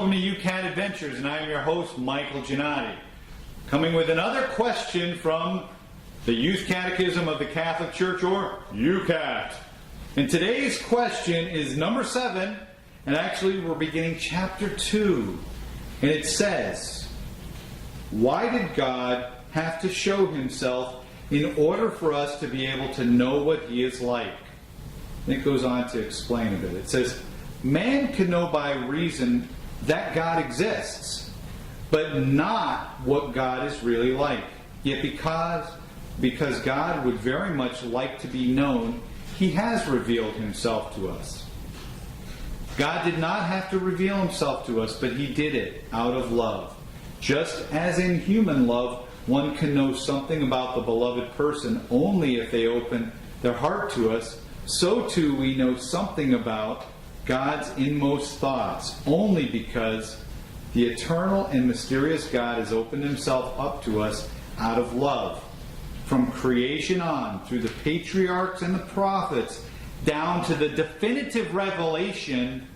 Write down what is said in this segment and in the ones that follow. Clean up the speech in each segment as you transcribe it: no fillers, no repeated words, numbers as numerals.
welcome to YouCat Adventures, and I'm your host, Michael Giannotti. Coming with another question from the Youth Catechism of the Catholic Church, or YouCat. And today's question is number 7, and actually we're beginning chapter 2. And it says, why did God have to show himself in order for us to be able to know what he is like? And it goes on to explain a bit. It says, man can know by reason that God exists, but not what God is really like. Yet because God would very much like to be known, he has revealed himself to us. God did not have to reveal himself to us, but he did it out of love. Just as in human love, one can know something about the beloved person only if they open their heart to us, so too we know something about God's inmost thoughts only because the eternal and mysterious God has opened himself up to us out of love. From creation on, through the patriarchs and the prophets, down to the definitive revelation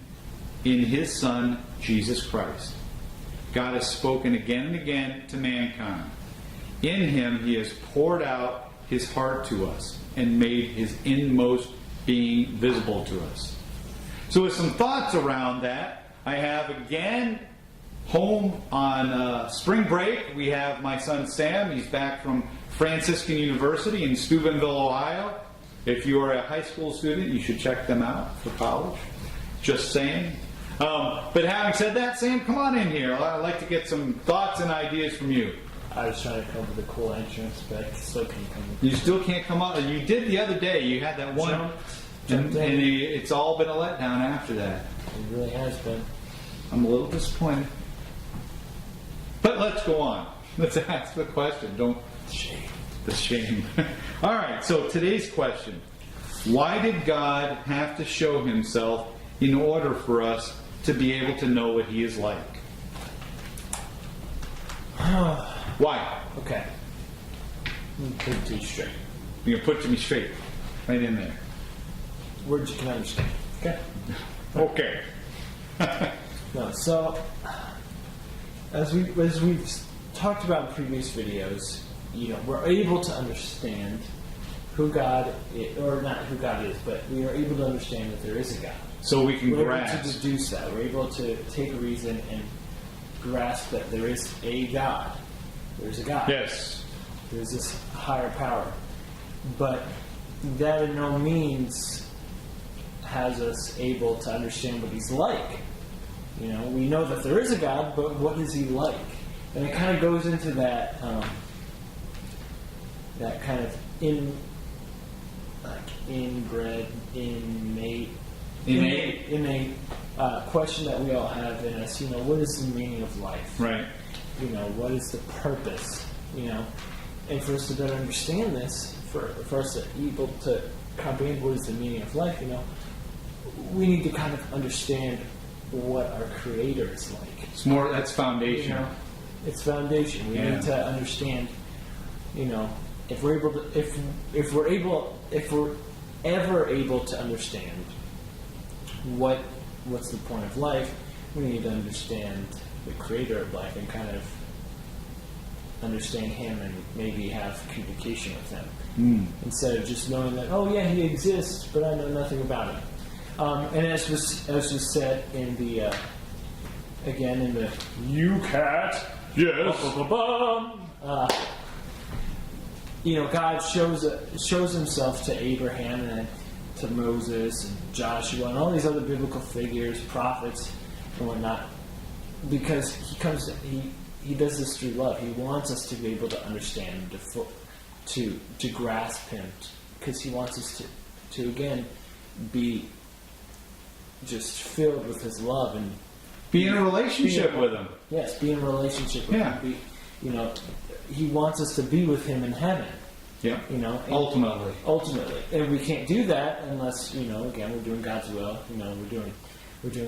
in his Son, Jesus Christ. God has spoken again and again to mankind. In him he has poured out his heart to us and made his inmost being visible to us. So with some thoughts around that, I have again home on spring break. We have my son Sam. He's back from Franciscan University in Steubenville, Ohio. If you are a high school student, you should check them out for college. Just saying. But having said that, Sam, come on in here. I'd like to get some thoughts and ideas from you. I was trying to come up with a cool entrance, but I still can't come up. You still can't come up. You did the other day. You had that one. And it's all been a letdown after that. It really has been. I'm a little disappointed. But let's go on. Let's ask the question. The shame. All right, so today's question. Why did God have to show himself in order for us to be able to know what he is like? Why? Okay. Let me put it to you straight. You're going to put it to me straight. Right in there. Words you can understand. Okay? Okay. No, so as we've talked about in previous videos, we're able to understand who God is, or not who God is, but we are able to understand that there is a God. So we can We're grasp. able to deduce that. We're able to take a reason and grasp that there is a God. There's a God. Yes. There's this higher power. But that in no means has us able to understand what he's like. We know that there is a God, but what is he like? And it kind of goes into that that kind of innate question that we all have in us. What is the meaning of life? Right. What is the purpose? And for us to better understand this, for us to be able to comprehend what is the meaning of life, we need to kind of understand what our Creator is like. It's more. That's foundation. It's foundation. We need to understand. If we're ever able to understand what's the point of life, we need to understand the Creator of life and kind of understand him and maybe have communication with him instead of just knowing that he exists, but I know nothing about him. And as was said in the YouCat, God shows himself to Abraham and to Moses and Joshua and all these other biblical figures, prophets and whatnot, because he does this through love. He wants us to be able to understand, to grasp him, because he wants us to again be just filled with his love and be in a relationship with him. Yes, be in a relationship with him. He wants us to be with him in heaven. Yeah. Ultimately. And we can't do that unless, again, we're doing God's will. We're doing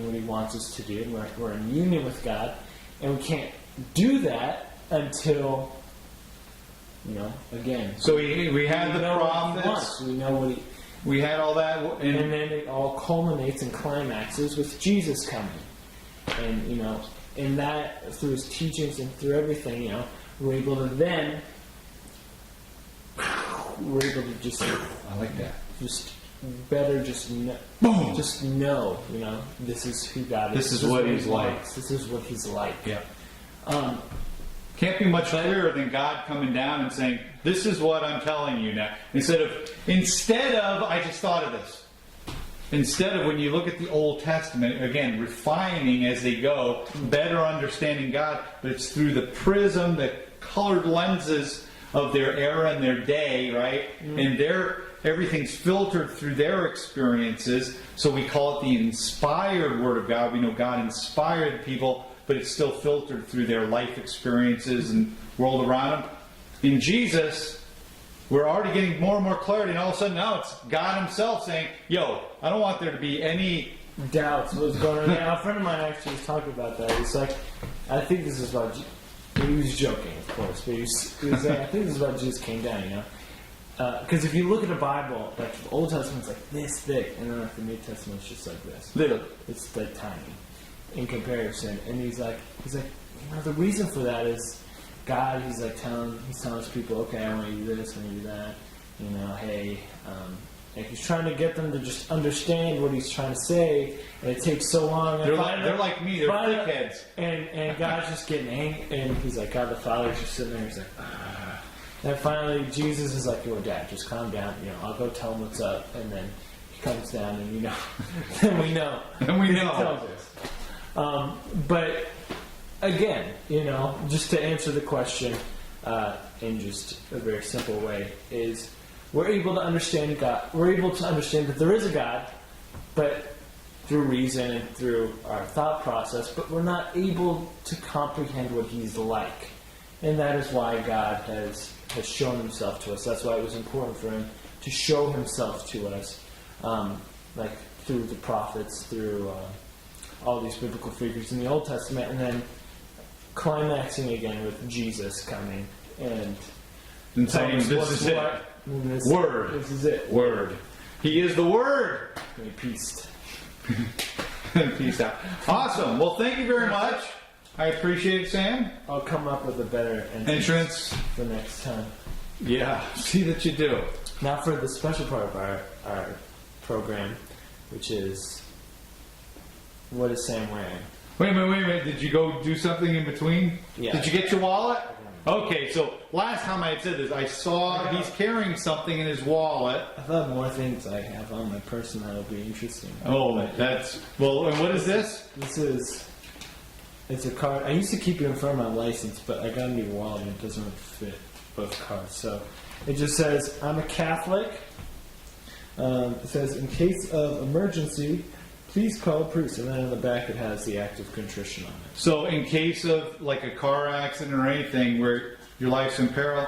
what he wants us to do. And we're in union with God. And we can't do that until, again. So we had the prophets. We know what we had all that. And then it all culminates and climaxes with Jesus coming. And, you know, in that, through his teachings and through everything, you know, we're able to just, I like that. just better just know, Boom! just know, you know, this is who God is. This is what he's like. This is what he's like. Yeah. Can't be much clearer than God coming down and saying, this is what I'm telling you now. Instead of, I just thought of this. Instead of, when you look at the Old Testament, again, refining as they go, better understanding God, but it's through the prism, the colored lenses of their era and their day, right? And everything's filtered through their experiences, so we call it the inspired Word of God. We know God inspired people, but it's still filtered through their life experiences and world around them. In Jesus, we're already getting more and more clarity, and all of a sudden now it's God himself saying, yo, I don't want there to be any doubts what's going on. Yeah, a friend of mine actually was talking about that. He's like, I think this is about, he was joking, of course, but he was saying, I think this is about Jesus came down, you know? Because if you look at the Bible, like the Old Testament's like this thick, and then like the New Testament's just like this. little. It's like tiny in comparison. And he's like, you know, the reason for that is God. He's telling his people, okay, I want you to do this, I want you to do that. You know, hey, like he's trying to get them to just understand what he's trying to say, and it takes so long. They're like me, they're thickheads. And God's just getting angry, and he's like, God the Father's just sitting there, he's like, And finally, Jesus is like, "Yo, Dad, just calm down. You know, I'll go tell him what's up." And then he comes down, and you know, then we know. And we know. He tells us. But again, you know, just to answer the question in just a very simple way, is we're able to understand God. We're able to understand that there is a God, but through reason and through our thought process. But we're not able to comprehend what He's like, and that is why God has shown himself to us. That's why it was important for him to show himself to us, like through the prophets, through all these biblical figures in the Old Testament, and then climaxing again with Jesus coming and saying, this is it. Word. This is it. Word. He is the Word. And he peaced. Peace out. Awesome. Well, thank you very much. I appreciate it, Sam. I'll come up with a better entrance for next time. Yeah, see that you do. Now for the special part of our program, which is, what is Sam wearing? Wait a minute. Did you go do something in between? Yeah. Did you get your wallet? Okay, so last time I had said this, I saw he's carrying something in his wallet. I thought more things I have on my person that'll be interesting. Oh, well, and what is this? It's a card. I used to keep it in front of my license, but I got a new wallet and it doesn't fit both cards. So it just says, I'm a Catholic. It says, in case of emergency, please call a priest. And then on the back it has the act of contrition on it. So in case of like a car accident or anything where your life's in peril,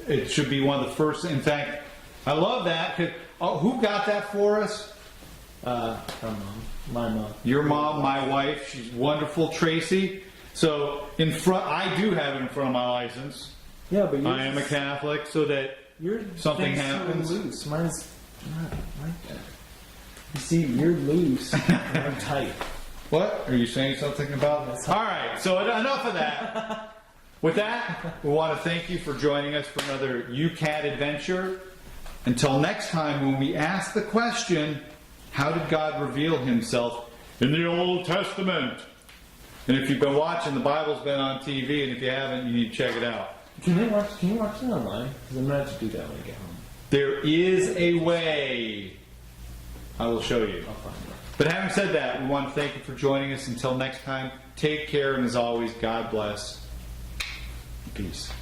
it should be one of the first. In fact, I love that. Who got that for us? Our mom. My mom. Your mom, my wife. She's wonderful, Tracy. So in front, I do have it in front of my license. Yeah, but I am a Catholic, so that something happens. So loose. Mine's not like that. You see, you're loose and I'm tight. What? Are you saying something about this? All right, so enough of that. With that, we want to thank you for joining us for another YouCat adventure. Until next time, when we ask the question, how did God reveal himself in the Old Testament? And if you've been watching, the Bible's been on TV, and if you haven't, you need to check it out. Can you watch it online? Because I'm going to have to do that when I get home. There is a way. I will show you. I'll find it. But having said that, we want to thank you for joining us. Until next time, take care, and as always, God bless. Peace.